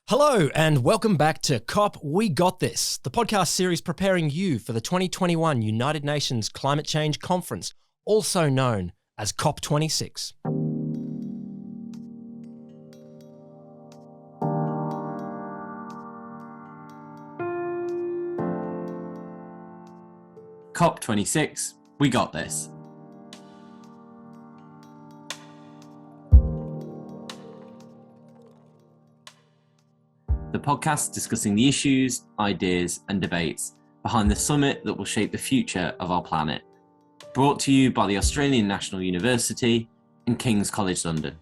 Hello and welcome back to COP We Got This, the podcast series preparing you for the 2021 United Nations Climate Change Conference, also known as COP26. COP26, we got this. The podcast discussing the issues, ideas, and debates behind the summit that will shape the future of our planet. Brought to you by the Australian National University and King's College London.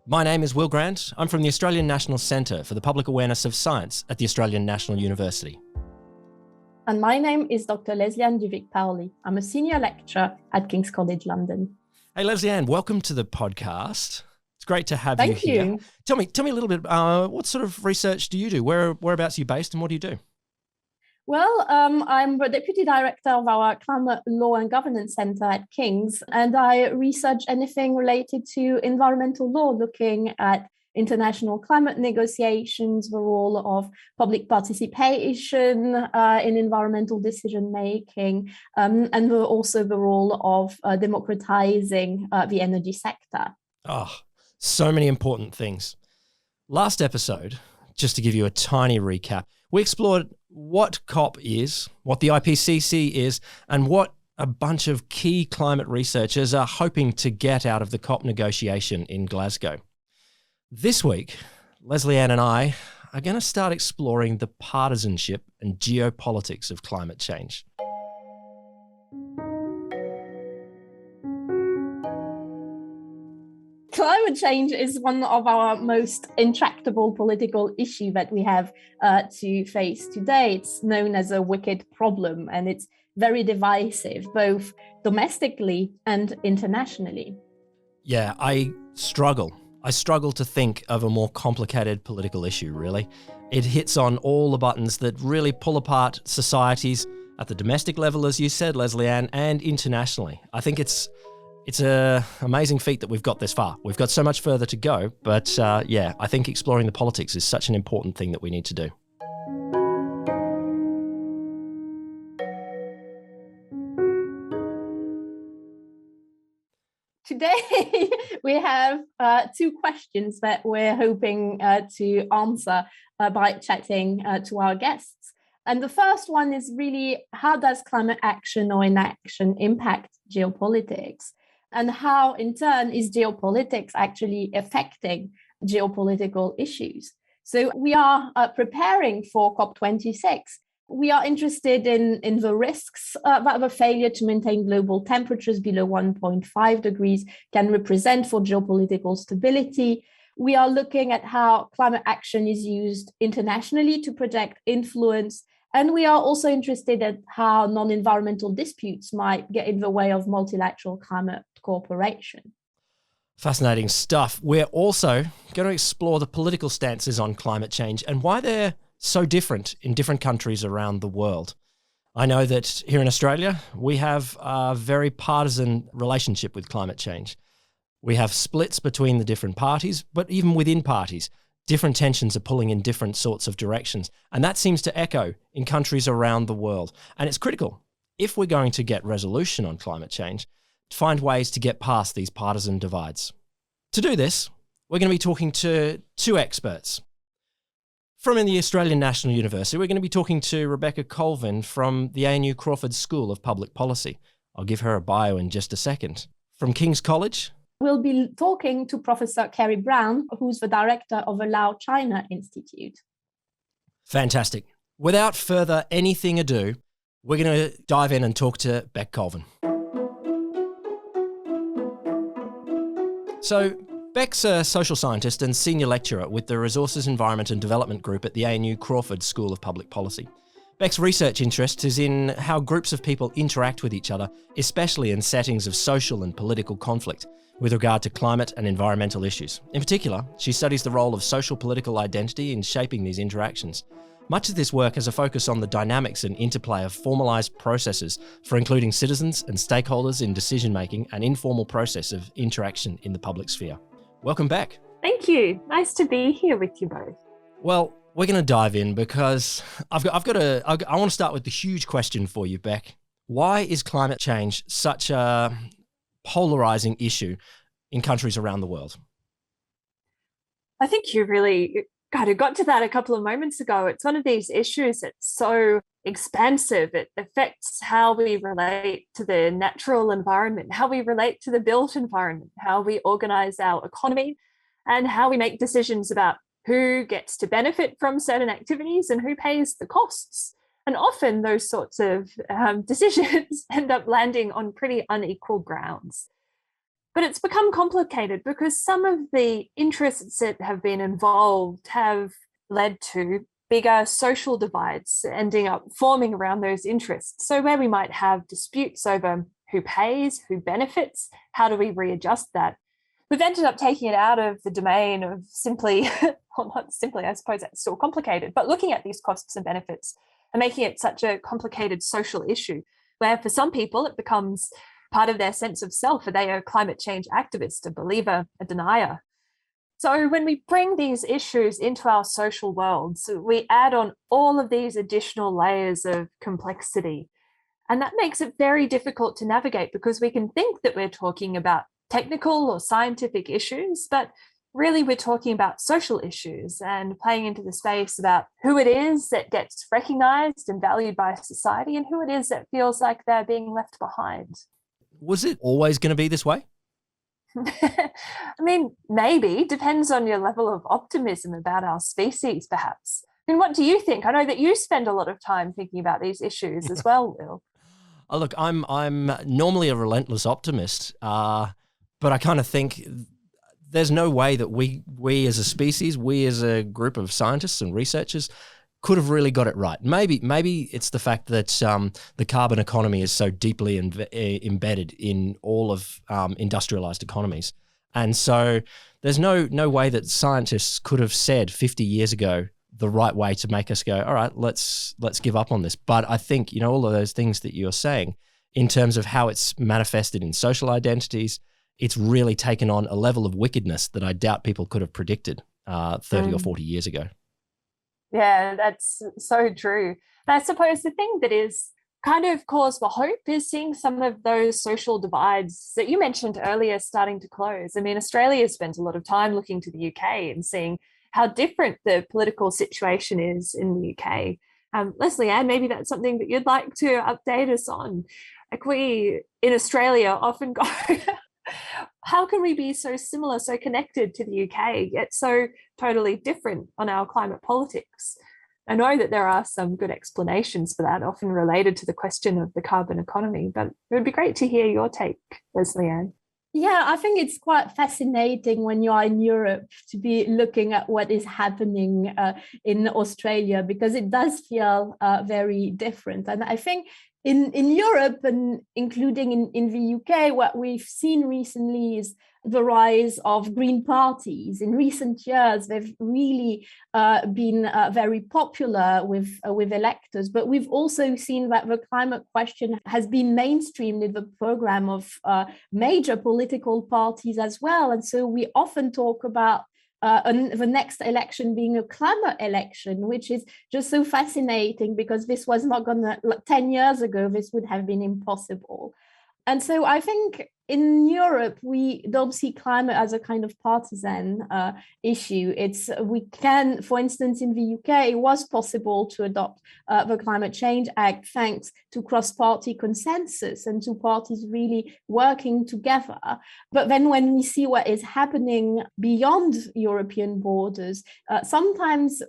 My name is Will Grant. I'm from the Australian National Centre for the Public Awareness of Science at the Australian National University. And my name is Dr. Leslie-Anne Duvic-Paoli. I'm a senior lecturer at King's College London. Hey, Leslie-Anne, welcome to the podcast. It's great to have Thank you here. you. Tell me a little bit, what sort of research do you do? Whereabouts are you based and what do you do? Well, I'm the Deputy Director of our Climate Law and Governance Centre at King's, and I research anything related to environmental law, looking at international climate negotiations, the role of public participation in environmental decision-making, and also the role of democratizing the energy sector. Oh, so many important things. Last episode, just to give you a tiny recap, we explored what COP is, what the IPCC is, and what a bunch of key climate researchers are hoping to get out of the COP negotiation in Glasgow. This week, Leslie-Anne and I are going to start exploring the partisanship and geopolitics of climate change. Climate change is one of our most intractable political issues that we have to face today. It's known as a wicked problem, and it's very divisive, both domestically and internationally. Yeah, I struggle to think of a more complicated political issue, really. It hits on all the buttons that really pull apart societies at the domestic level, as you said, Leslie-Anne, and internationally. I think it's an amazing feat that we've got this far. We've got so much further to go, but I think exploring the politics is such an important thing that we need to do. Today, we have two questions that we're hoping to answer by chatting to our guests. And the first one is really, how does climate action or inaction impact geopolitics? And how, in turn, is geopolitics actually affecting geopolitical issues? So we are preparing for COP26. We are interested in the risks that the failure to maintain global temperatures below 1.5 degrees can represent for geopolitical stability. We are looking at how climate action is used internationally to project influence. And we are also interested in how non-environmental disputes might get in the way of multilateral climate cooperation. Fascinating stuff. We're also going to explore the political stances on climate change and why they're so different in different countries around the world. I know that here in Australia, we have a very partisan relationship with climate change. We have splits between the different parties, but even within parties, different tensions are pulling in different sorts of directions. And that seems to echo in countries around the world. And it's critical, if we're going to get resolution on climate change, to find ways to get past these partisan divides. To do this, we're going to be talking to two experts. From the Australian National University, we're going to be talking to Rebecca Colvin from the ANU Crawford School of Public Policy. I'll give her a bio in just a second. From King's College, we'll be talking to Professor Kerry Brown, who's the director of the Lao China Institute. Fantastic. Without further anything ado, we're going to dive in and talk to Beck Colvin. So, Beck's a social scientist and senior lecturer with the Resources, Environment and Development Group at the ANU Crawford School of Public Policy. Beck's research interest is in how groups of people interact with each other, especially in settings of social and political conflict, with regard to climate and environmental issues. In particular, she studies the role of social political identity in shaping these interactions. Much of this work has a focus on the dynamics and interplay of formalised processes for including citizens and stakeholders in decision-making and informal process of interaction in the public sphere. Welcome back. Thank you. Nice to be here with you both. Well, we're going to dive in because I want to start with the huge question for you, Beck. Why is climate change such a polarizing issue in countries around the world? I think you really kind of got to that a couple of moments ago. It's one of these issues that's so expansive. It affects how we relate to the natural environment, how we relate to the built environment, how we organize our economy, and how we make decisions about who gets to benefit from certain activities and who pays the costs. And often those sorts of decisions end up landing on pretty unequal grounds. But it's become complicated because some of the interests that have been involved have led to bigger social divides ending up forming around those interests. So where we might have disputes over who pays, who benefits, how do we readjust that? We've ended up taking it out of the domain of simply, well, not simply, I suppose that's still complicated, but looking at these costs and benefits and making it such a complicated social issue where for some people it becomes part of their sense of self. Are they a climate change activist, a believer, a denier? So when we bring these issues into our social worlds, we add on all of these additional layers of complexity. And that makes it very difficult to navigate because we can think that we're talking about technical or scientific issues, but really we're talking about social issues and playing into the space about who it is that gets recognized and valued by society and who it is that feels like they're being left behind. Was it always going to be this way? I mean, maybe. Depends on your level of optimism about our species, perhaps. I mean, what do you think? I know that you spend a lot of time thinking about these issues as well, Will. Oh, look, I'm normally a relentless optimist, but I kind of think there's no way that we as a species, we as a group of scientists and researchers could have really got it right. Maybe it's the fact that the carbon economy is so deeply embedded in all of industrialized economies. And so there's no way that scientists could have said 50 years ago the right way to make us go, all right, let's give up on this. But I think, all of those things that you're saying in terms of how it's manifested in social identities, it's really taken on a level of wickedness that I doubt people could have predicted 30 or 40 years ago. Yeah, that's so true. And I suppose the thing that is kind of cause for hope is seeing some of those social divides that you mentioned earlier starting to close. I mean, Australia spends a lot of time looking to the UK and seeing how different the political situation is in the UK. Leslie-Anne, maybe that's something that you'd like to update us on. Like we in Australia often go, how can we be so similar, so connected to the UK, yet so totally different on our climate politics? I know that there are some good explanations for that, often related to the question of the carbon economy, but it would be great to hear your take, Leslie-Anne. Yeah, I think it's quite fascinating when you are in Europe to be looking at what is happening in Australia, because it does feel very different. And I think in Europe, and including in the UK, what we've seen recently is the rise of green parties. In recent years, they've really been very popular with electors, but we've also seen that the climate question has been mainstreamed in the program of major political parties as well. And so we often talk about the next election being a climate election, which is just so fascinating because this was not going to, 10 years ago, this would have been impossible. And so I think in Europe, we don't see climate as a kind of partisan issue. We can, for instance, in the UK, it was possible to adopt the Climate Change Act thanks to cross-party consensus and to parties really working together. But then when we see what is happening beyond European borders, sometimes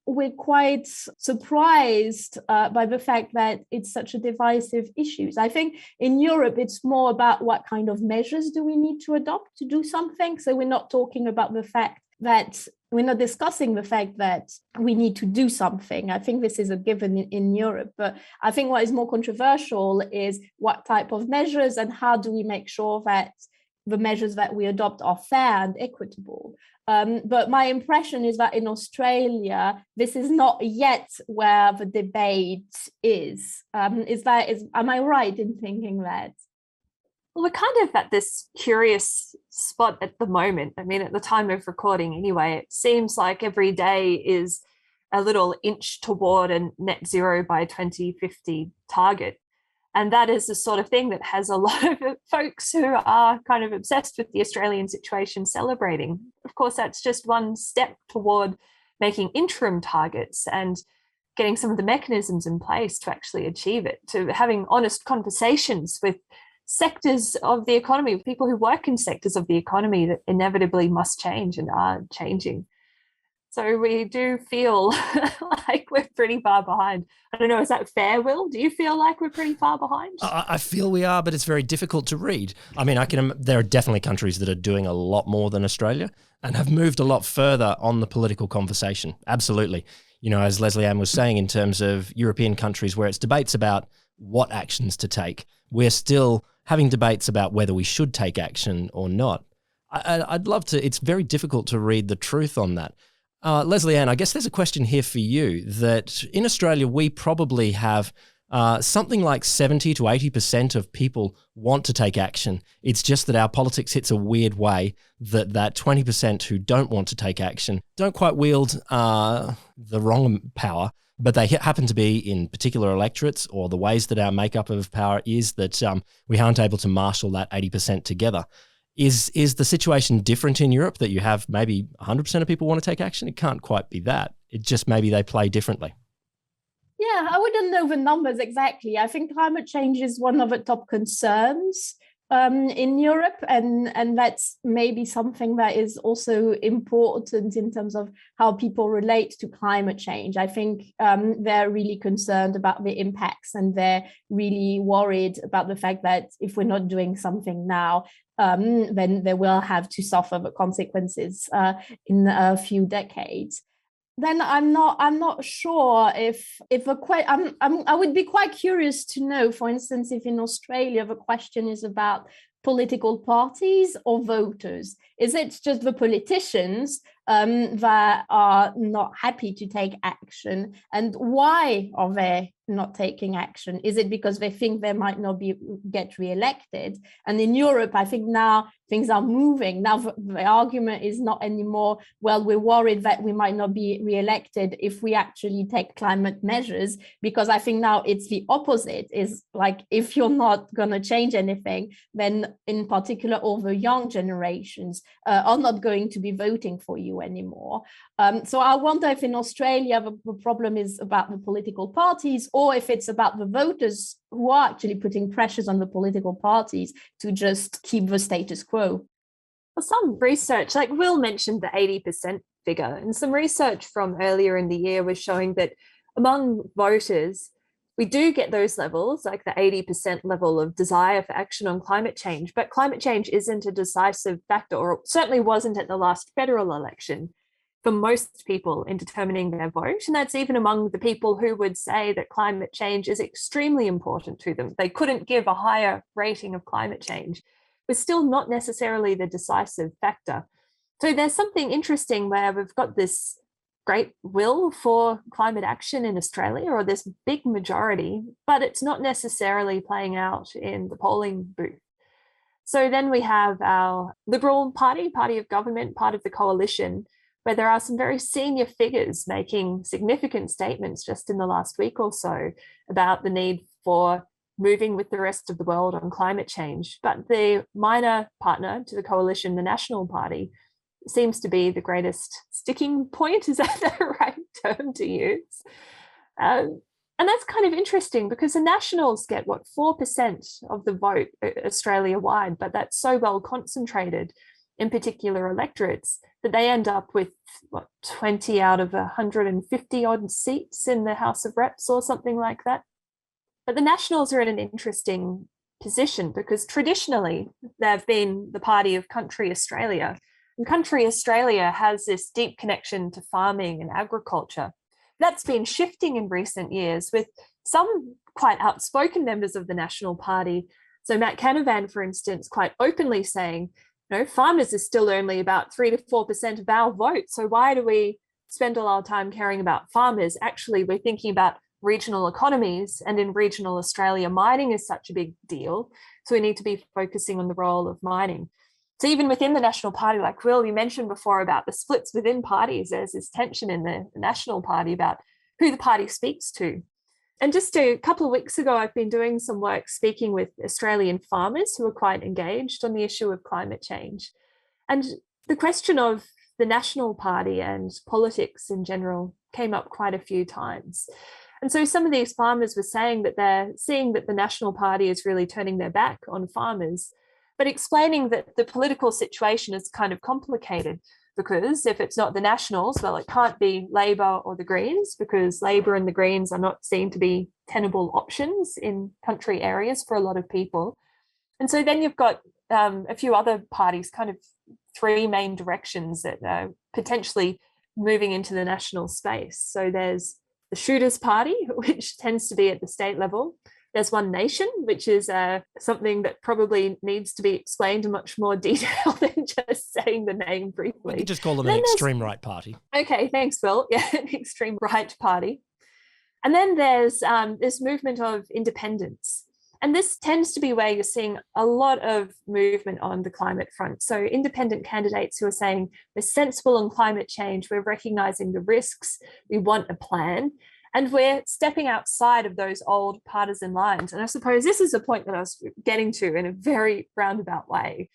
we're quite surprised by the fact that it's such a divisive issue. I think in Europe, it's more about what kind of measures do we need to adopt to do something. So we're not talking about the fact that we're not discussing the fact that we need to do something. I think this is a given in Europe. But I think what is more controversial is what type of measures and how do we make sure that the measures that we adopt are fair and equitable. But my impression is that in Australia, this is not yet where the debate is. Am I right in thinking that? Well, we're kind of at this curious spot at the moment. I mean, at the time of recording anyway, it seems like every day is a little inch toward a net zero by 2050 target. And that is the sort of thing that has a lot of folks who are kind of obsessed with the Australian situation celebrating. Of course, that's just one step toward making interim targets and getting some of the mechanisms in place to actually achieve it, to having honest conversations with sectors of the economy, with people who work in sectors of the economy that inevitably must change and are changing. So we do feel like we're pretty far behind. I don't know, is that fair, Will? Do you feel like we're pretty far behind? I feel we are, but it's very difficult to read. I mean, there are definitely countries that are doing a lot more than Australia and have moved a lot further on the political conversation. Absolutely. You know, as Leslie-Anne was saying, in terms of European countries where it's debates about what actions to take, we're still having debates about whether we should take action or not. I'd love to. It's very difficult to read the truth on that. Leslie-Anne, I guess there's a question here for you that in Australia, we probably have something like 70 to 80% of people want to take action. It's just that our politics hits a weird way that 20% who don't want to take action don't quite wield the wrong power, but they happen to be in particular electorates, or the ways that our makeup of power is that we aren't able to marshal that 80% together. Is the situation different in Europe, that you have maybe 100% of people want to take action? It can't quite be that. It just maybe they play differently. Yeah, I wouldn't know the numbers exactly. I think climate change is one of the top concerns in Europe, and that's maybe something that is also important in terms of how people relate to climate change. I think they're really concerned about the impacts, and they're really worried about the fact that if we're not doing something now, then they will have to suffer the consequences in a few decades. Then I'm not sure if I would be quite curious to know, for instance, if in Australia the question is about political parties or voters. Is it just the politicians that are not happy to take action, and why are they not taking action? Is it because they think they might not get re-elected? And in Europe, I think now things are moving. Now the argument is not anymore, well, we're worried that we might not be re-elected if we actually take climate measures, because I think now it's the opposite. Is like, if you're not going to change anything, then in particular all the young generations are not going to be voting for you anymore. So I wonder if in Australia the problem is about the political parties, or if it's about the voters who are actually putting pressures on the political parties to just keep the status quo. Well, some research, like Will mentioned the 80% figure, and some research from earlier in the year was showing that among voters, we do get those levels, like the 80% level of desire for action on climate change, but climate change isn't a decisive factor, or certainly wasn't at the last federal election, for most people in determining their vote. And that's even among the people who would say that climate change is extremely important to them. They couldn't give a higher rating of climate change, but still not necessarily the decisive factor. So there's something interesting where we've got this great will for climate action in Australia, or this big majority, but it's not necessarily playing out in the polling booth. So then we have our Liberal Party, party of government, part of the coalition, where there are some very senior figures making significant statements just in the last week or so about the need for moving with the rest of the world on climate change. But the minor partner to the coalition, the National Party, seems to be the greatest sticking point. Is that the right term to use? And that's kind of interesting, because the Nationals get, 4% of the vote Australia-wide, but that's so well concentrated in particular electorates that they end up with 20 out of 150 odd seats in the House of Reps or something like that. But the Nationals are in an interesting position, because traditionally they've been the party of Country Australia. And Country Australia has this deep connection to farming and agriculture. That's been shifting in recent years, with some quite outspoken members of the National Party. So Matt Canavan, for instance, quite openly saying, farmers are still only about 3 to 4% of our vote. So why do we spend all our time caring about farmers? Actually, we're thinking about regional economies, and in regional Australia, mining is such a big deal. So we need to be focusing on the role of mining. So even within the National Party, like Will, you mentioned before about the splits within parties, there's this tension in the National Party about who the party speaks to. And just a couple of weeks ago, I've been doing some work speaking with Australian farmers who are quite engaged on the issue of climate change. And the question of the National Party and politics in general came up quite a few times. And so some of these farmers were saying that they're seeing that the National Party is really turning their back on farmers, but explaining that the political situation is kind of complicated, because if it's not the Nationals, well, it can't be Labor or the Greens, because Labor and the Greens are not seen to be tenable options in country areas for a lot of people. And so then you've got a few other parties, kind of three main directions that are potentially moving into the national space. So there's the Shooters Party, which tends to be at the state level. There's One Nation, which is something that probably needs to be explained in much more detail than just saying the name briefly. We can just call them an extreme right party. Okay, thanks, Will. Yeah, an extreme right party. And then there's this movement of independence. And this tends to be where you're seeing a lot of movement on the climate front. So independent candidates who are saying we're sensible on climate change, we're recognizing the risks, we want a plan, and we're stepping outside of those old partisan lines. And I suppose this is a point that I was getting to in a very roundabout way.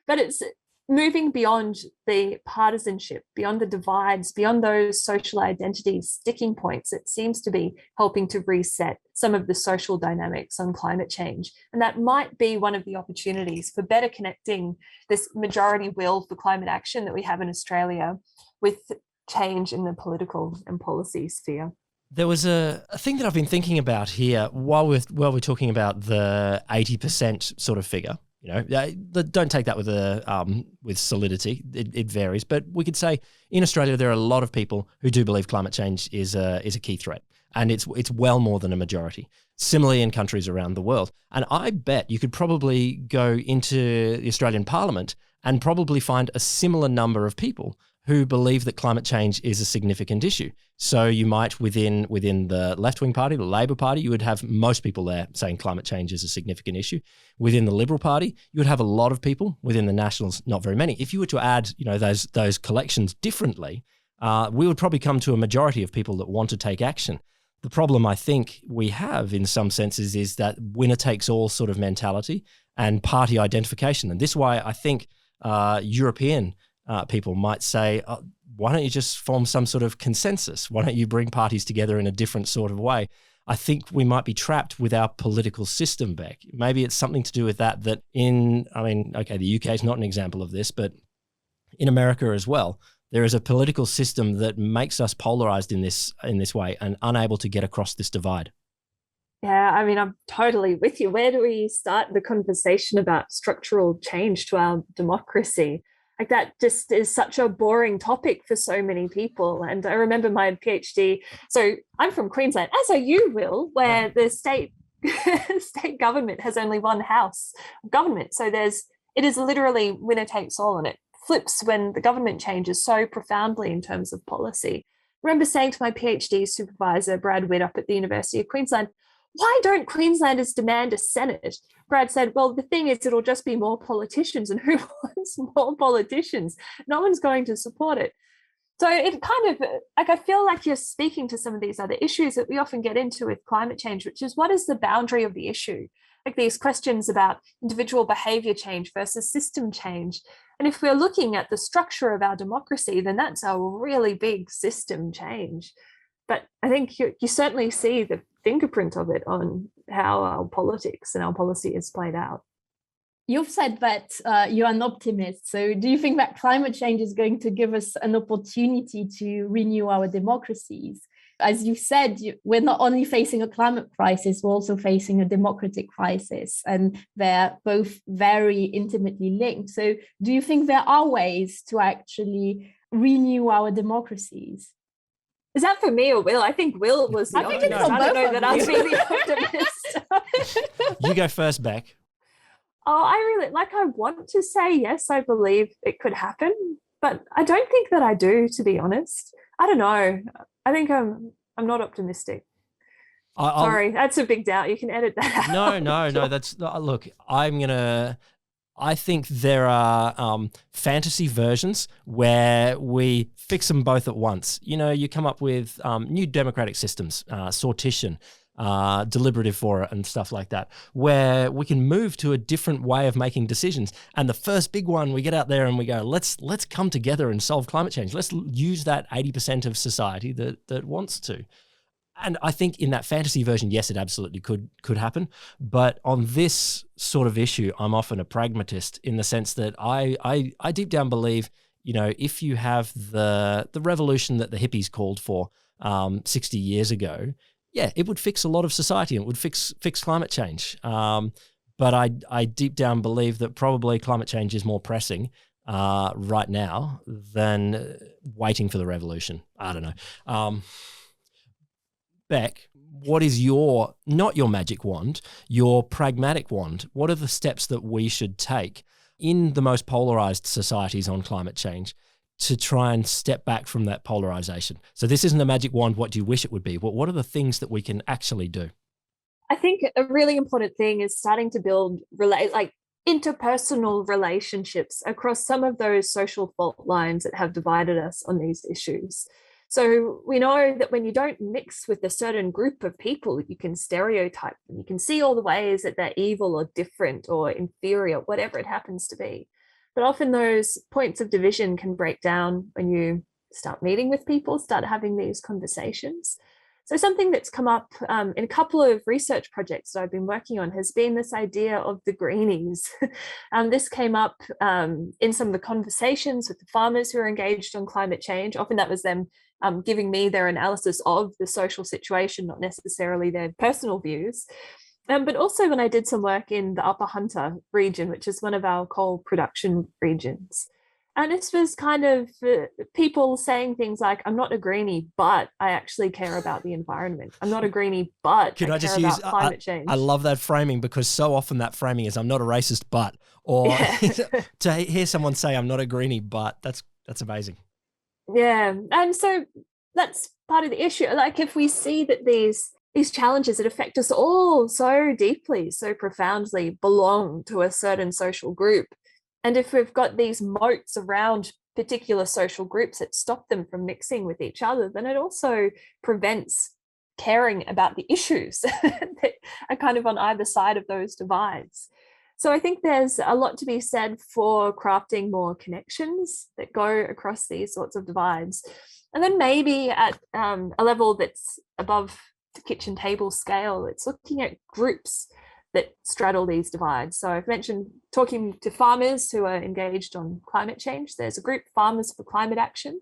But it's moving beyond the partisanship, beyond the divides, beyond those social identities, sticking points. It seems to be helping to reset some of the social dynamics on climate change. And that might be one of the opportunities for better connecting this majority will for climate action that we have in Australia with change in the political and policy sphere. There was a thing that I've been thinking about here while we're talking about the 80% sort of figure. You know, don't take that with solidity. It varies, but we could say in Australia there are a lot of people who do believe climate change is a key threat, and it's well more than a majority. Similarly, in countries around the world, and I bet you could probably go into the Australian Parliament and probably find a similar number of people who believe that climate change is a significant issue. So you might, within the left-wing party, the Labor Party, you would have most people there saying climate change is a significant issue. Within the Liberal Party, you would have a lot of people. Within the Nationals, not very many. If you were to add, those collections differently, we would probably come to a majority of people that want to take action. The problem I think we have in some senses is that winner takes all sort of mentality and party identification. And this is why I think European people might say, why don't you just form some sort of consensus? Why don't you bring parties together in a different sort of way? I think we might be trapped with our political system, Beck. Maybe it's something to do with that the UK is not an example of this, but in America as well, there is a political system that makes us polarized in this way and unable to get across this divide. Yeah, I mean, I'm totally with you. Where do we start the conversation about structural change to our democracy? Like, that just is such a boring topic for so many people. And I remember my PhD. So I'm from Queensland, as are you, Will, where the state government has only one house of government. So it is literally winner takes all, and it flips when the government changes so profoundly in terms of policy. I remember saying to my PhD supervisor, Brad Witt, up at the University of Queensland, why don't Queenslanders demand a Senate? Brad said, well, the thing is, it'll just be more politicians, and who wants more politicians? No one's going to support it. So it kind of, I feel like you're speaking to some of these other issues that we often get into with climate change, which is, what is the boundary of the issue? Like these questions about individual behavior change versus system change. And if we're looking at the structure of our democracy, then that's a really big system change. But I think you certainly see the fingerprint of it on how our politics and our policy is played out. You've said that you're an optimist. So do you think that climate change is going to give us an opportunity to renew our democracies? As you said, we're not only facing a climate crisis, we're also facing a democratic crisis, and they're both very intimately linked. So do you think there are ways to actually renew our democracies? Is that for me or Will? I think Will was the optimist. I don't know that I'll be the optimist. You go first, Beck. Oh, I want to say yes, I believe it could happen, but I don't think that I do, to be honest. I don't know. I think I'm not optimistic. Sorry, that's a big doubt. You can edit that out. No. That's look. I think there are fantasy versions where we fix them both at once. You come up with new democratic systems, sortition, deliberative fora and stuff like that, where we can move to a different way of making decisions. And the first big one, we get out there and we go, let's come together and solve climate change. Let's use that 80% of society that wants to. And I think in that fantasy version, yes, it absolutely could happen. But on this sort of issue, I'm often a pragmatist in the sense that I deep down believe, if you have the revolution that the hippies called for 60 years ago, yeah, it would fix a lot of society and it would fix climate change. But I deep down believe that probably climate change is more pressing right now than waiting for the revolution. I don't know. Beck, what is not your magic wand, your pragmatic wand? What are the steps that we should take in the most polarized societies on climate change to try and step back from that polarization? So this isn't a magic wand, what do you wish it would be? What are the things that we can actually do? I think a really important thing is starting to build interpersonal relationships across some of those social fault lines that have divided us on these issues. So we know that when you don't mix with a certain group of people, you can stereotype them. You can see all the ways that they're evil or different or inferior, whatever it happens to be. But often those points of division can break down when you start meeting with people, start having these conversations. So something that's come up in a couple of research projects that I've been working on has been this idea of the greenies. This came up in some of the conversations with the farmers who are engaged on climate change. Often that was them giving me their analysis of the social situation, not necessarily their personal views. But also when I did some work in the Upper Hunter region, which is one of our coal production regions. And this was kind of people saying things like, I'm not a greenie, but I actually care about the environment. I'm not a greenie, but I care about climate change. I love that framing because so often that framing is, I'm not a racist, but, or to hear someone say, I'm not a greenie, but that's amazing. Yeah. And so that's part of the issue. Like if we see that these challenges that affect us all so deeply, so profoundly belong to a certain social group, and if we've got these moats around particular social groups that stop them from mixing with each other, then it also prevents caring about the issues that are kind of on either side of those divides. So I think there's a lot to be said for crafting more connections that go across these sorts of divides. And then maybe at a level that's above the kitchen table scale, it's looking at groups that straddle these divides. So I've mentioned talking to farmers who are engaged on climate change. There's a group, Farmers for Climate Action.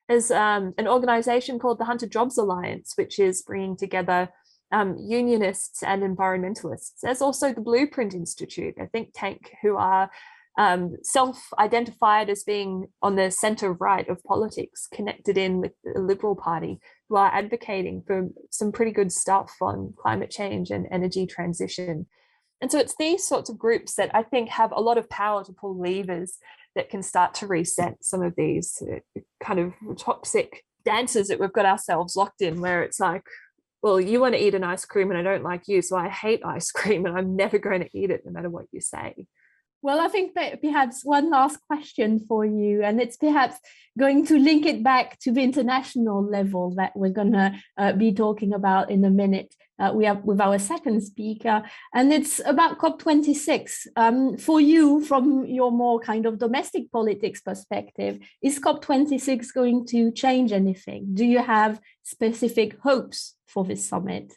There's an organisation called the Hunter Jobs Alliance, which is bringing together unionists and environmentalists. There's also the Blueprint Institute, a think tank who are self-identified as being on the centre right of politics, connected in with the Liberal Party, who are advocating for some pretty good stuff on climate change and energy transition. And so it's these sorts of groups that I think have a lot of power to pull levers that can start to reset some of these kind of toxic dances that we've got ourselves locked in, where it's like, well, you want to eat an ice cream and I don't like you, so I hate ice cream and I'm never going to eat it no matter what you say. Well, I think perhaps one last question for you, and it's perhaps going to link it back to the international level that we're going to be talking about in a minute. We have with our second speaker, and it's about COP26. For you, from your more kind of domestic politics perspective, is COP26 going to change anything? Do you have specific hopes for this summit?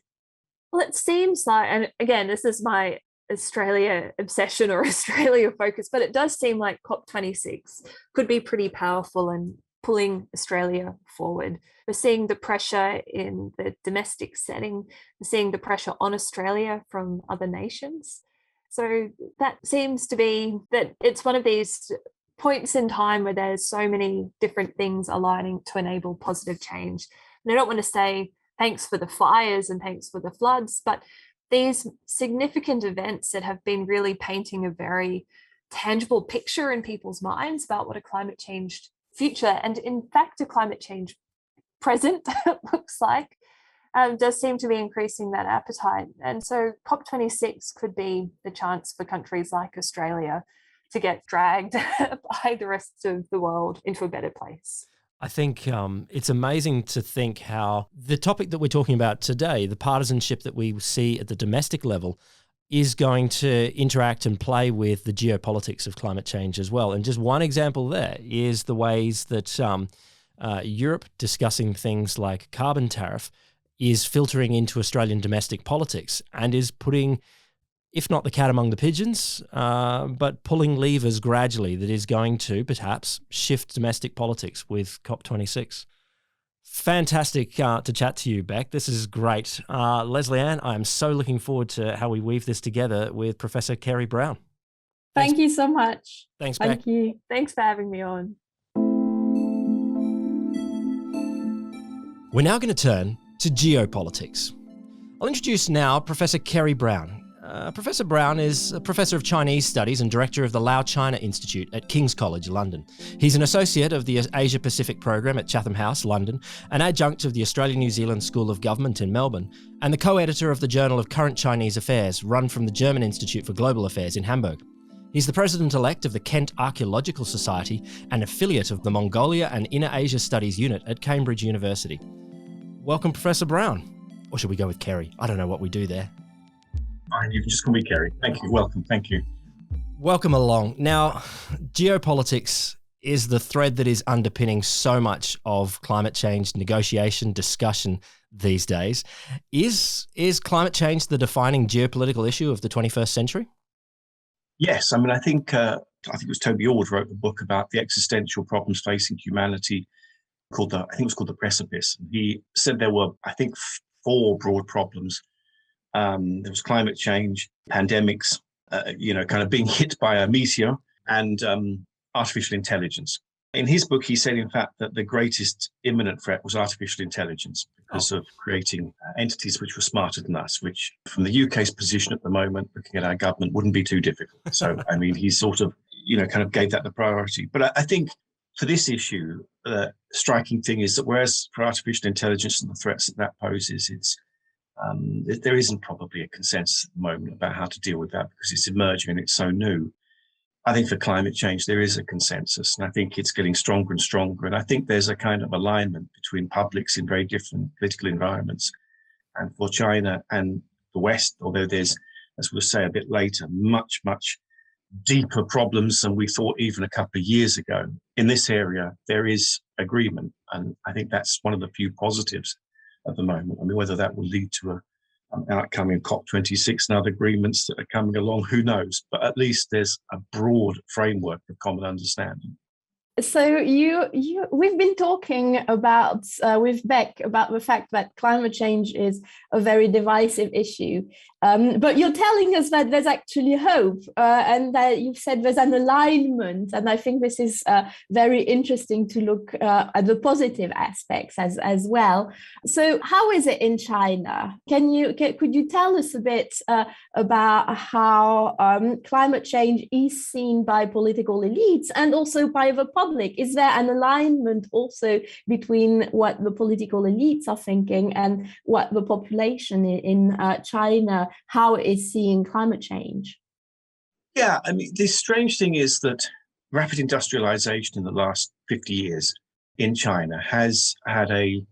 Well, it seems like, and again, this is my Australia obsession or Australia focus, but it does seem like COP26 could be pretty powerful in pulling Australia forward. We're seeing the pressure in the domestic setting, we're seeing the pressure on Australia from other nations. So that seems to be that it's one of these points in time where there's so many different things aligning to enable positive change. And I don't want to say thanks for the fires and thanks for the floods, but these significant events that have been really painting a very tangible picture in people's minds about what a climate change future and in fact a climate change present looks like. does seem to be increasing that appetite. And so COP26 could be the chance for countries like Australia to get dragged by the rest of the world into a better place. I think it's amazing to think how the topic that we're talking about today, the partisanship that we see at the domestic level, is going to interact and play with the geopolitics of climate change as well. And just one example there is the ways that Europe, discussing things like carbon tariff, is filtering into Australian domestic politics and is putting, if not the cat among the pigeons, but pulling levers gradually that is going to perhaps shift domestic politics with COP26. Fantastic to chat to you, Beck. This is great. Leslie-Anne, I'm so looking forward to how we weave this together with Professor Kerry Brown. Thank you so much. Thanks, Beck. Thank you. Thanks for having me on. We're now going to turn to geopolitics. I'll introduce now Professor Kerry Brown. Professor Brown is a professor of Chinese studies and director of the Lao China Institute at King's College, London. He's an associate of the Asia Pacific program at Chatham House, London, an adjunct of the Australia-New Zealand School of Government in Melbourne, and the co-editor of the Journal of Current Chinese Affairs, run from the German Institute for Global Affairs in Hamburg. He's the president-elect of the Kent Archaeological Society and affiliate of the Mongolia and Inner Asia Studies Unit at Cambridge University. Welcome, Professor Brown. Or should we go with Kerry? I don't know what we do there. Fine, you can just call me Kerry. Thank you. Welcome. Thank you. Welcome along. Now, geopolitics is the thread that is underpinning so much of climate change negotiation, discussion these days. Is climate change the defining geopolitical issue of the 21st century? Yes. I mean, I think it was Toby Ord wrote a book about the existential problems facing humanity called The Precipice. He said there were, I think, 4 broad problems. There was climate change, pandemics, kind of being hit by a meteor, and artificial intelligence. In his book, he said, in fact, that the greatest imminent threat was artificial intelligence because of creating entities which were smarter than us, which from the UK's position at the moment, looking at our government, wouldn't be too difficult. So, I mean, he sort of, kind of gave that the priority. But I think for this issue, the striking thing is that whereas for artificial intelligence and the threats that poses, there isn't probably a consensus at the moment about how to deal with that because it's emerging and it's so new. I think for climate change, there is a consensus, and I think it's getting stronger and stronger. And I think there's a kind of alignment between publics in very different political environments. And for China and the West, although there's, as we'll say a bit later, much, much deeper problems than we thought even a couple of years ago, in this area, there is agreement. And I think that's one of the few positives at the moment. I mean, whether that will lead to an outcome in COP26 and other agreements that are coming along, who knows? But at least there's a broad framework of common understanding. So we've been talking about with Beck about the fact that climate change is a very divisive issue, but you're telling us that there's actually hope, and that you've said there's an alignment, and I think this is very interesting to look at the positive aspects as well. So how is it in China? Could you tell us a bit about how climate change is seen by political elites and also by the public? Is there an alignment also between what the political elites are thinking and what the population in China, how it is seeing climate change? Yeah, I mean, the strange thing is that rapid industrialization in the last 50 years in China has had a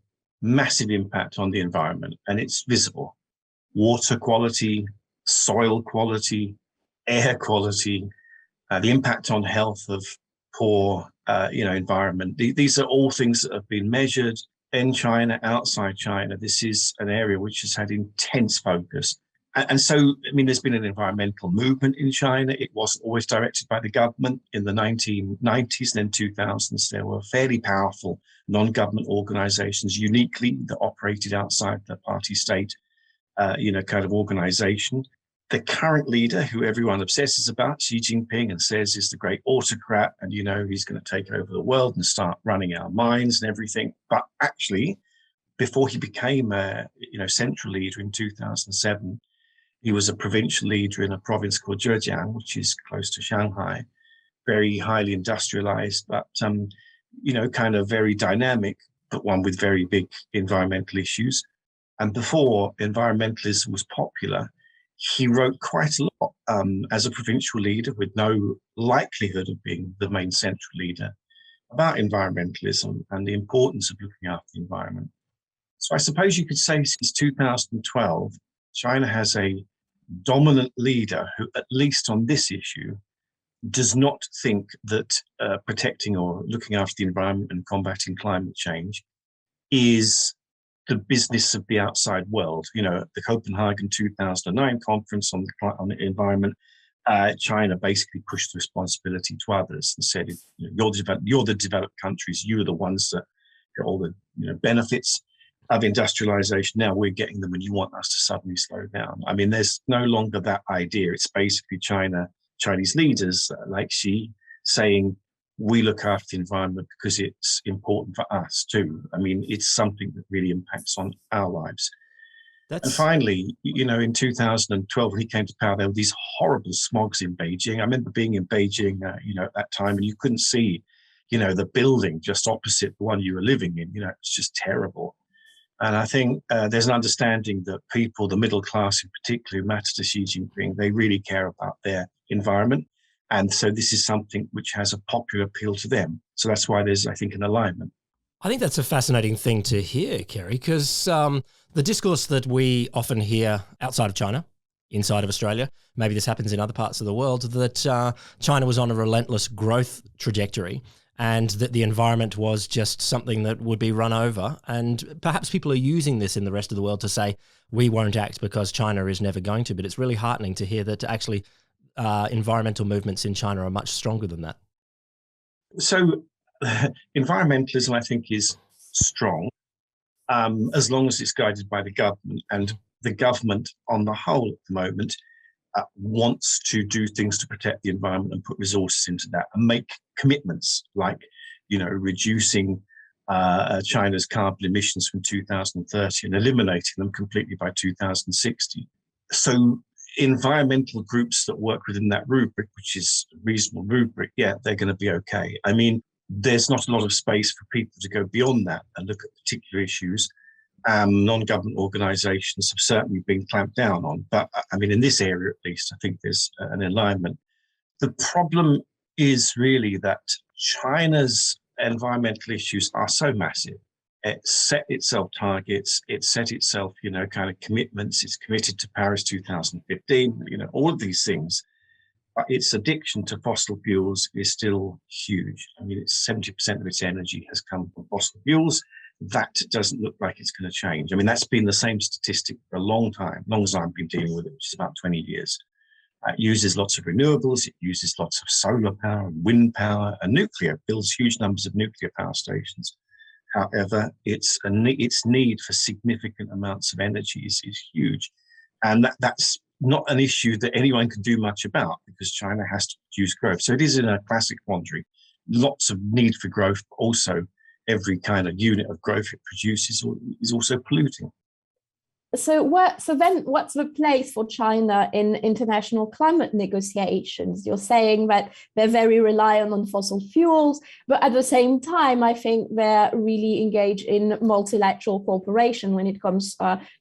massive impact on the environment, and it's visible. Water quality, soil quality, air quality, the impact on health of poor, environment. These are all things that have been measured in China, outside China. This is an area which has had intense focus. And so, I mean, there's been an environmental movement in China. It wasn't always directed by the government. In the 1990s and then 2000s, there were fairly powerful non-government organizations uniquely that operated outside the party state, kind of organization. The current leader, who everyone obsesses about, Xi Jinping, and says is the great autocrat, and he's going to take over the world and start running our mines and everything. But actually, before he became a central leader in 2007, he was a provincial leader in a province called Zhejiang, which is close to Shanghai, very highly industrialized, but kind of very dynamic, but one with very big environmental issues. And before environmentalism was popular, he wrote quite a lot as a provincial leader with no likelihood of being the main central leader about environmentalism and the importance of looking after the environment. So I suppose you could say since 2012, China has a dominant leader who, at least on this issue, does not think that protecting or looking after the environment and combating climate change is the business of the outside world. You know, at the Copenhagen 2009 conference on the environment, China basically pushed the responsibility to others and said, you're the developed countries, you're the ones that get all the benefits of industrialization. Now we're getting them and you want us to suddenly slow down. I mean, there's no longer that idea. It's basically Chinese leaders like Xi saying, we look after the environment because it's important for us too. I mean, it's something that really impacts on our lives. And finally, in 2012, when he came to power, there were these horrible smogs in Beijing. I remember being in Beijing, at that time, and you couldn't see, the building just opposite the one you were living in. It was just terrible. And I think there's an understanding that people, the middle class in particular, who matter to Xi Jinping, they really care about their environment. And so this is something which has a popular appeal to them. So that's why there's, I think, an alignment. I think that's a fascinating thing to hear, Kerry, because the discourse that we often hear outside of China, inside of Australia, maybe this happens in other parts of the world, that China was on a relentless growth trajectory and that the environment was just something that would be run over. And perhaps people are using this in the rest of the world to say, we won't act because China is never going to. But it's really heartening to hear that actually environmental movements in China are much stronger than that. So environmentalism, I think, is strong as long as it's guided by the government. And the government on the whole at the moment wants to do things to protect the environment and put resources into that and make commitments like, reducing China's carbon emissions from 2030 and eliminating them completely by 2060. So environmental groups that work within that rubric, which is a reasonable rubric, they're going to be okay. I mean, there's not a lot of space for people to go beyond that and look at particular issues. Non-government organizations have certainly been clamped down on. But I mean, in this area, at least, I think there's an alignment. The problem is really that China's environmental issues are so massive. It set itself targets, it set itself, kind of commitments. It's committed to Paris 2015, all of these things. But its addiction to fossil fuels is still huge. I mean, it's 70% of its energy has come from fossil fuels. That doesn't look like it's going to change. I mean, that's been the same statistic for a long time, long as I've been dealing with it, which is about 20 years. It uses lots of renewables, it uses lots of solar power and wind power and nuclear, builds huge numbers of nuclear power stations. However, its need for significant amounts of energy is huge. And that's not an issue that anyone can do much about because China has to produce growth. So it is in a classic quandary. Lots of need for growth, but also every kind of unit of growth it produces is also polluting. So then what's the place for China in international climate negotiations? You're saying that they're very reliant on fossil fuels, but at the same time, I think they're really engaged in multilateral cooperation when it comes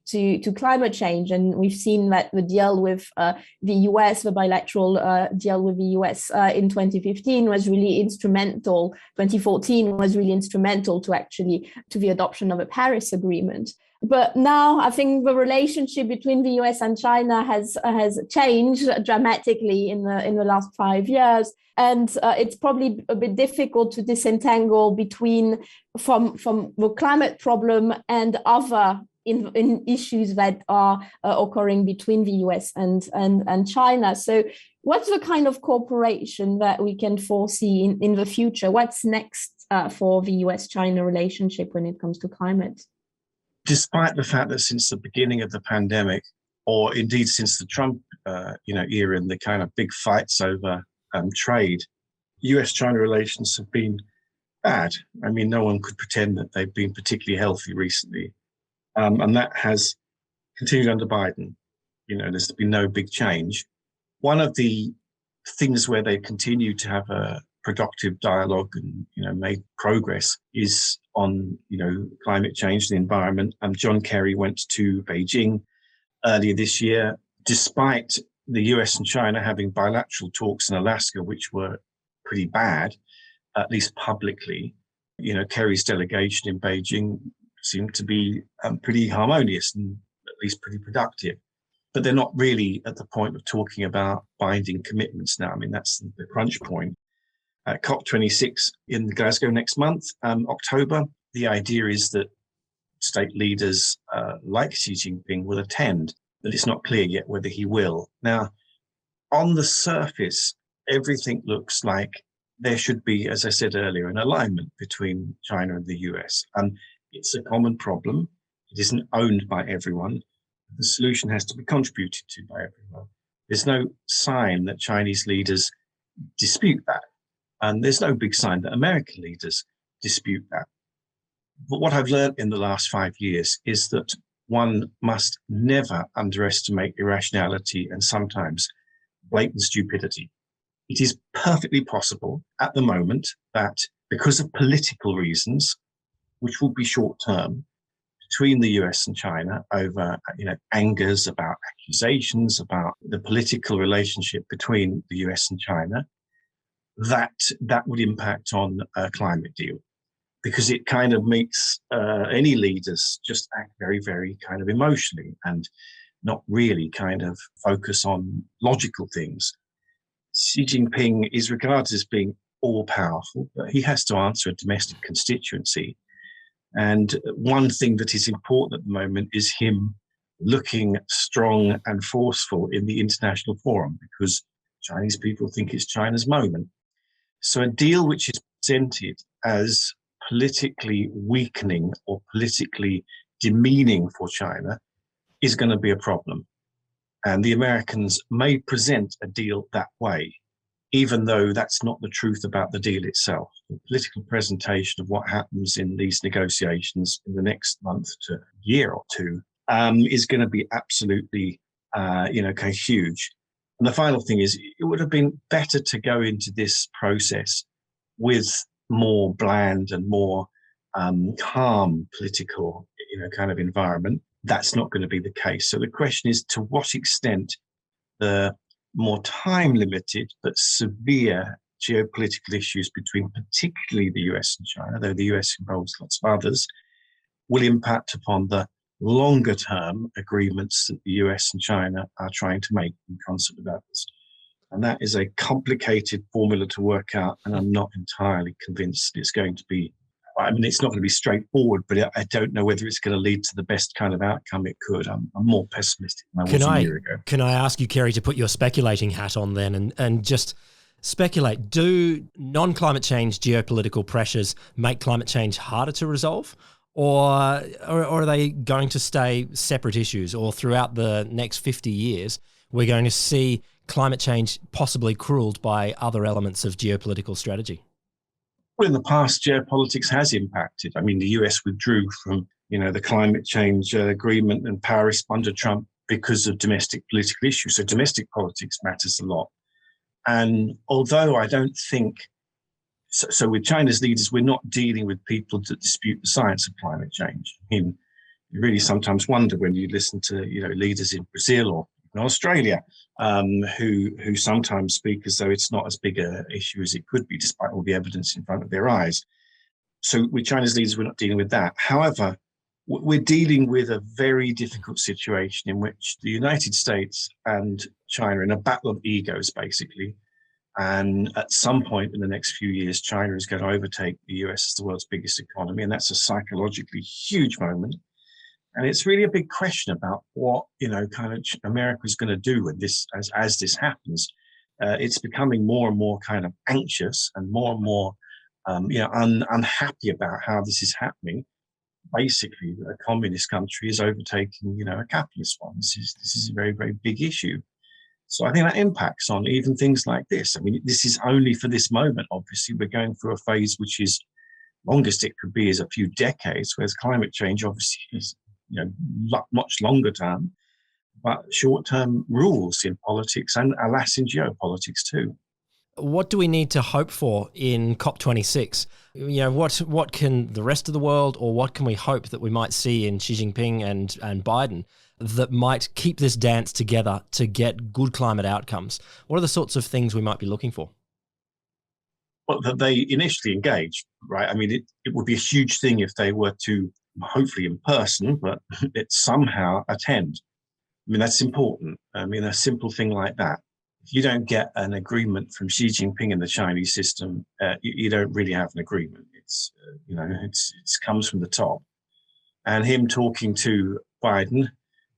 to climate change. And we've seen that the deal with the US, the bilateral deal with the US in 2015 was really instrumental. 2014 was really instrumental to the adoption of a Paris Agreement. But now I think the relationship between the US and China has changed dramatically in the last 5 years. And it's probably a bit difficult to disentangle from the climate problem and other in issues that are occurring between the US and China. So what's the kind of cooperation that we can foresee in the future? What's next for the US-China relationship when it comes to climate? Despite the fact that since the beginning of the pandemic, or indeed since the Trump era and the kind of big fights over trade, US-China relations have been bad. I mean, no one could pretend that they've been particularly healthy recently. And that has continued under Biden. There's been no big change. One of the things where they continue to have a productive dialogue and, made progress is on, climate change, the environment. John Kerry went to Beijing earlier this year, despite the US and China having bilateral talks in Alaska, which were pretty bad, at least publicly. Kerry's delegation in Beijing seemed to be pretty harmonious and at least pretty productive. But they're not really at the point of talking about binding commitments now. I mean, that's the crunch point. COP26 in Glasgow next month, October, the idea is that state leaders like Xi Jinping will attend, but it's not clear yet whether he will. Now, on the surface, everything looks like there should be, as I said earlier, an alignment between China and the US. It's a common problem. It isn't owned by everyone. The solution has to be contributed to by everyone. There's no sign that Chinese leaders dispute that. And there's no big sign that American leaders dispute that. But what I've learned in the last 5 years is that one must never underestimate irrationality and sometimes blatant stupidity. It is perfectly possible at the moment that because of political reasons, which will be short term, between the US and China over, angers about accusations about the political relationship between the US and China, that would impact on a climate deal, because it kind of makes any leaders just act very, very kind of emotionally and not really kind of focus on logical things. Xi Jinping is regarded as being all-powerful, but he has to answer a domestic constituency. And one thing that is important at the moment is him looking strong and forceful in the international forum, because Chinese people think it's China's moment. So a deal which is presented as politically weakening or politically demeaning for China is going to be a problem. And the Americans may present a deal that way, even though that's not the truth about the deal itself. The political presentation of what happens in these negotiations in the next month to year or two is going to be absolutely, huge. And the final thing is, it would have been better to go into this process with more bland and more calm political, kind of environment. That's not going to be the case. So the question is, to what extent the more time-limited but severe geopolitical issues between particularly the US and China, though the US involves lots of others, will impact upon the longer-term agreements that the US and China are trying to make in concert with others. And that is a complicated formula to work out, and I'm not entirely convinced it's going to be. It's not going to be straightforward, but I don't know whether it's going to lead to the best kind of outcome it could. I'm more pessimistic than I was a year ago. Can I ask you, Kerry, to put your speculating hat on then and just speculate? Do non-climate change geopolitical pressures make climate change harder to resolve? Or are they going to stay separate issues? Or throughout the next 50 years, we're going to see climate change possibly cruelled by other elements of geopolitical strategy? Well, in the past, geopolitics has impacted. The US withdrew from, the climate change agreement and Paris under Trump because of domestic political issues. So domestic politics matters a lot. And although I don't think, so with China's leaders, we're not dealing with people that dispute the science of climate change. You really sometimes wonder when you listen to, leaders in Brazil or in Australia, who sometimes speak as though it's not as big an issue as it could be, despite all the evidence in front of their eyes. So with China's leaders, we're not dealing with that. However, we're dealing with a very difficult situation in which the United States and China are in a battle of egos, basically. And at some point in the next few years, China is going to overtake the US as the world's biggest economy. And that's a psychologically huge moment. And it's really a big question about what, kind of America is going to do with this as this happens. It's becoming more and more kind of anxious and more, unhappy about how this is happening. Basically, a communist country is overtaking, a capitalist one. This is a very, very big issue. So I think that impacts on even things like this. This is only for this moment. Obviously, we're going through a phase which is longest it could be is a few decades, whereas climate change obviously is much longer term, but short term rules in politics and alas in geopolitics too. What do we need to hope for in COP26? What can the rest of the world, or what can we hope that we might see in Xi Jinping and Biden that might keep this dance together to get good climate outcomes? What are the sorts of things we might be looking for? Well, that they initially engage, right? I mean, it would be a huge thing if they were to, hopefully in person, but it somehow attend. I mean, that's important. I mean, a simple thing like that. If you don't get an agreement from Xi Jinping and the Chinese system, you don't really have an agreement. It comes from the top. And him talking to Biden,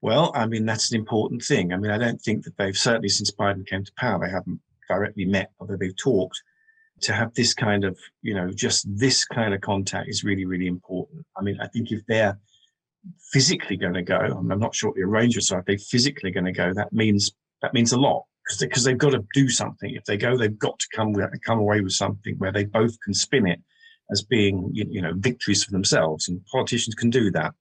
well, I mean, that's an important thing. I mean, I don't think that they've, certainly since Biden came to power, they haven't directly met, although they've talked. To have this kind of, just this kind of contact is really, really important. I mean, I think if they're physically going to go, I'm not sure what the arrangements are, if they're physically going to go, that means a lot, because they've got to do something. If they go, they've got to come away with something where they both can spin it as being, victories for themselves, and politicians can do that.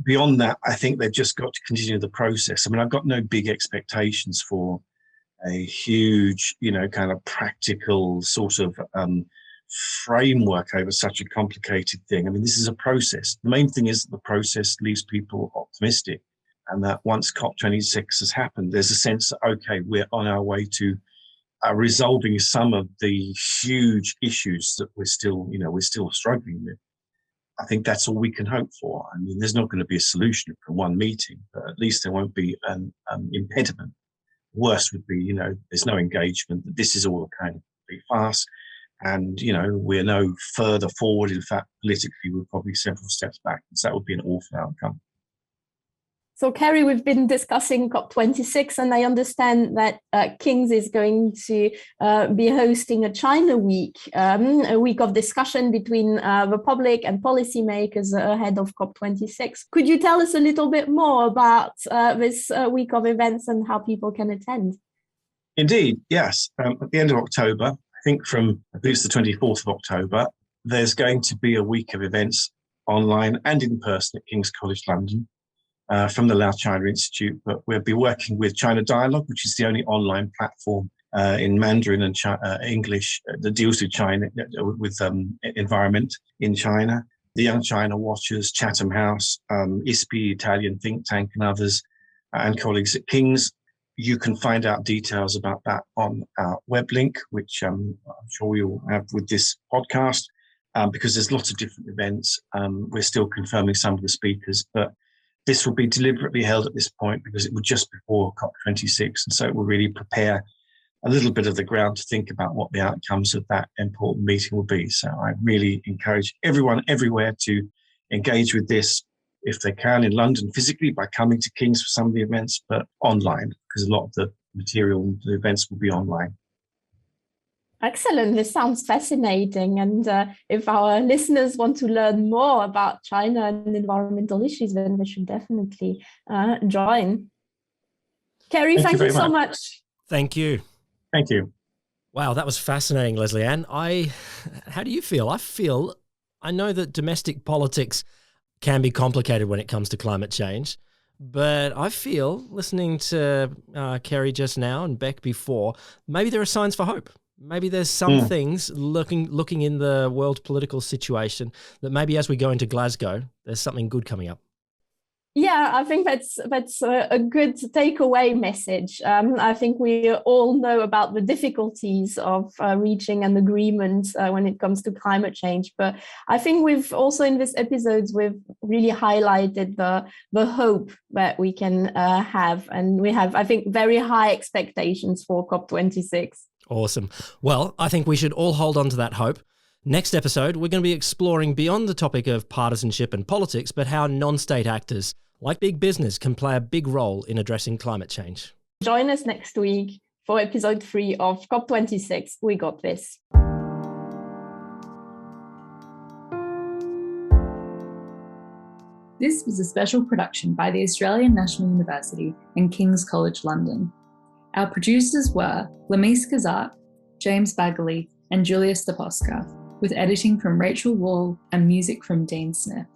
Beyond that, I think they've just got to continue the process. I mean, I've got no big expectations for a huge, kind of practical sort of framework over such a complicated thing. I mean, this is a process. The main thing is that the process leaves people optimistic, and that once COP26 has happened, there's a sense that, okay, we're on our way to resolving some of the huge issues that we're still struggling with. I think that's all we can hope for. I mean, there's not going to be a solution from one meeting, but at least there won't be an impediment. Worst would be, there's no engagement, that this is all a kind of big farce, and, we're no further forward. In fact, politically, we're probably several steps back. So that would be an awful outcome. So, Kerry, we've been discussing COP26, and I understand that King's is going to be hosting a China week, a week of discussion between the public and policymakers ahead of COP26. Could you tell us a little bit more about this week of events and how people can attend? Indeed, yes. At the end of October, I think from at least the 24th of October, there's going to be a week of events online and in person at King's College London. From the Lao China Institute, but we'll be working with China Dialogue, which is the only online platform in Mandarin and English that deals with China, with environment in China. The Young China Watchers, Chatham House, ISPI, Italian think tank, and others, and colleagues at King's. You can find out details about that on our web link, which I'm sure you'll have with this podcast, because there's lots of different events. We're still confirming some of the speakers, but this will be deliberately held at this point because it was just before COP26, and so it will really prepare a little bit of the ground to think about what the outcomes of that important meeting will be. So I really encourage everyone everywhere to engage with this, if they can, in London physically by coming to King's for some of the events, but online, because a lot of the material and the events will be online. Excellent. This sounds fascinating. And if our listeners want to learn more about China and environmental issues, then they should definitely join. Kerry, thank you so much. Thank you. Thank you. Wow, that was fascinating, Leslie-Anne. How do you feel? I know that domestic politics can be complicated when it comes to climate change, but I feel, listening to Kerry just now and Beck before, maybe there are signs for hope. Maybe there's some things looking in the world political situation that maybe as we go into Glasgow, there's something good coming up. Yeah, I think that's a good takeaway message. I think we all know about the difficulties of reaching an agreement when it comes to climate change. But I think we've also, in this episode, we've really highlighted the hope that we can have. And we have, I think, very high expectations for COP26. Awesome. Well, I think we should all hold on to that hope. Next episode, we're going to be exploring beyond the topic of partisanship and politics, but how non-state actors, like big business, can play a big role in addressing climate change. Join us next week for episode 3 of COP26. We got this. This was a special production by the Australian National University and King's College London. Our producers were Lamise Kazak, James Bagley, and Julia Staposka, with editing from Rachel Wall and music from Dean Smith.